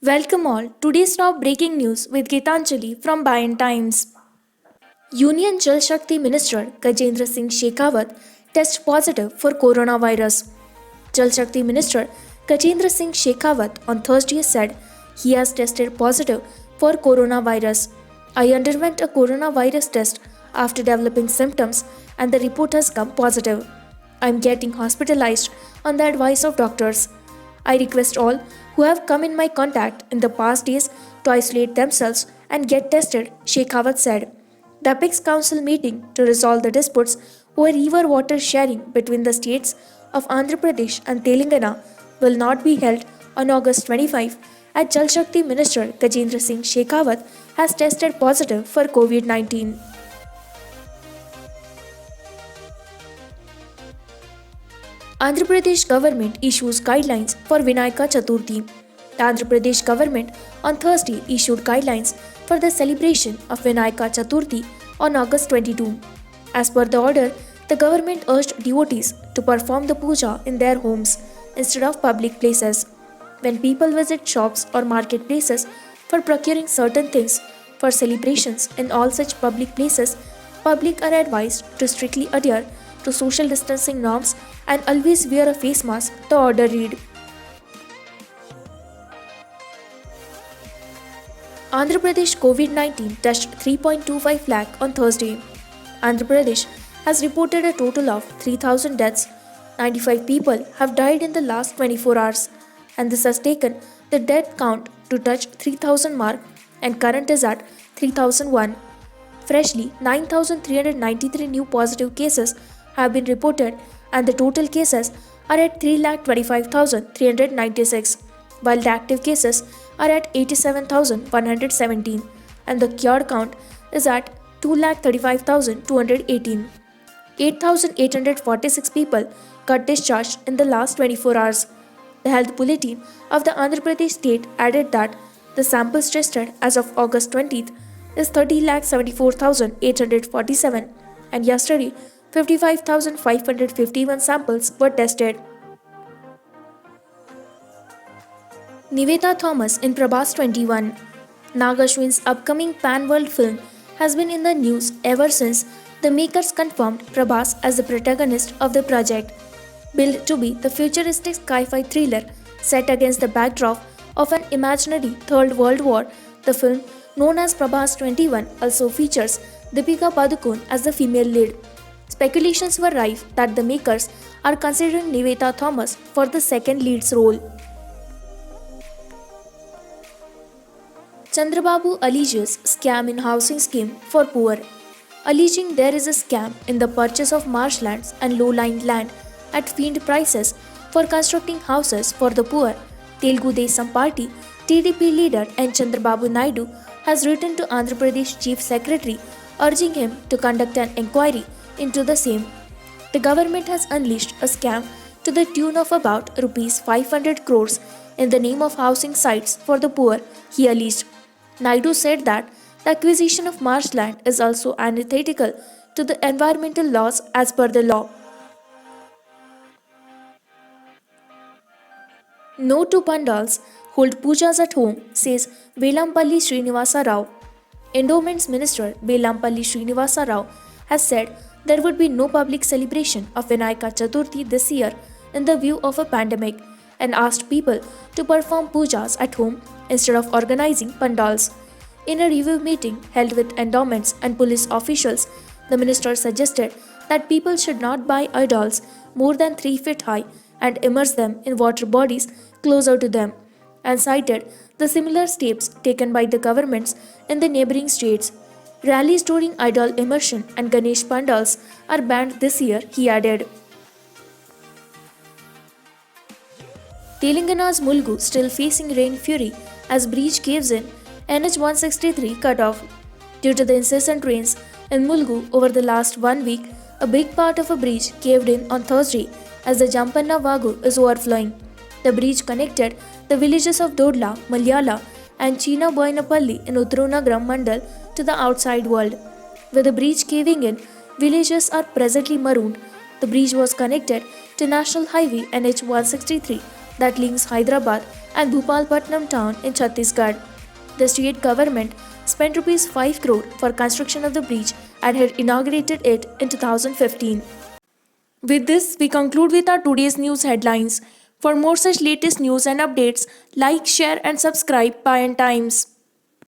Welcome all. Today's top breaking news with Gitanjali from Bayan Times. Union Jal Shakti Minister Gajendra Singh Shekhawat test positive for coronavirus. Jal Shakti Minister Gajendra Singh Shekhawat on Thursday said he has tested positive for coronavirus. I underwent a coronavirus test after developing symptoms and the report has come positive. I am getting hospitalized on the advice of doctors. I request all who have come in my contact in the past days to isolate themselves and get tested, Shekhawat said. The Apex Council meeting to resolve the disputes over river water sharing between the states of Andhra Pradesh and Telangana will not be held on August 25 as Jal Shakti Minister Gajendra Singh Shekhawat has tested positive for COVID 19. Andhra Pradesh government issues guidelines for Vinayaka Chaturthi. The Andhra Pradesh government on Thursday issued guidelines for the celebration of Vinayaka Chaturthi on August 22. As per the order, the government urged devotees to perform the puja in their homes instead of public places. When people visit shops or marketplaces for procuring certain things for celebrations in all such public places, public are advised to strictly adhere to social distancing norms and always wear a face mask, the order read. Andhra Pradesh COVID 19 touched 3.25 lakh on Thursday. Andhra Pradesh has reported a total of 3,000 deaths. 95 people have died in the last 24 hours, and this has taken the death count to touch 3,000 mark and current is at 3,001. Freshly, 9,393 new positive cases have been reported and the total cases are at 3,25,396, while the active cases are at 87,117 and the cured count is at 2,35,218. 8,846 people got discharged in the last 24 hours. The health bulletin of the Andhra Pradesh state added that the samples tested as of August 20th is 30,74,847 and yesterday 55,551 samples were tested. Niveta Thomas in Prabhas 21. Nag Ashwin's upcoming pan-world film has been in the news ever since the makers confirmed Prabhas as the protagonist of the project. Billed to be the futuristic sci-fi thriller set against the backdrop of an imaginary Third World War, the film, known as Prabhas 21, also features Deepika Padukone as the female lead. Speculations were rife that the makers are considering Niveta Thomas for the second lead's role. Chandrababu alleges scam in housing scheme for poor. Alleging there is a scam in the purchase of marshlands and low-lying land at fiend prices for constructing houses for the poor, Telugu Desam Party TDP leader N. Chandrababu Naidu has written to Andhra Pradesh Chief Secretary urging him to conduct an inquiry into the same. The government has unleashed a scam to the tune of about Rs 500 crores in the name of housing sites for the poor, he alleged. Naidu said that the acquisition of marshland is also antithetical to the environmental laws as per the law. No to pandals, hold pujas at home, says Velampalli Srinivasa Rao. Endowments Minister Velampalli Srinivasa Rao has said there would be no public celebration of Vinayaka Chaturthi this year in the view of a pandemic and asked people to perform pujas at home instead of organizing pandals. In a review meeting held with endowments and police officials, the minister suggested that people should not buy idols more than 3 feet high and immerse them in water bodies closer to them, and cited the similar steps taken by the governments in the neighboring states. Rallies during idol immersion and Ganesh pandals are banned this year, he added. Telangana's Mulgu still facing rain fury as breach caves in, NH 163 cut off. Due to the incessant rains in Mulgu over the last 1 week, a big part of a breach caved in on Thursday as the Jampanna Vagu is overflowing. The breach connected the villages of Dodla, Malyala, and China Boinapalli in Utrunagram Mandal to the outside world. With the breach caving in, villages are presently marooned. The breach was connected to National Highway NH 163 that links Hyderabad and Bhupalpatnam town in Chhattisgarh. The state government spent Rs 5 crore for construction of the bridge and had inaugurated it in 2015. With this, we conclude with our today's news headlines. For more such latest news and updates, like, share, and subscribe Pine Times.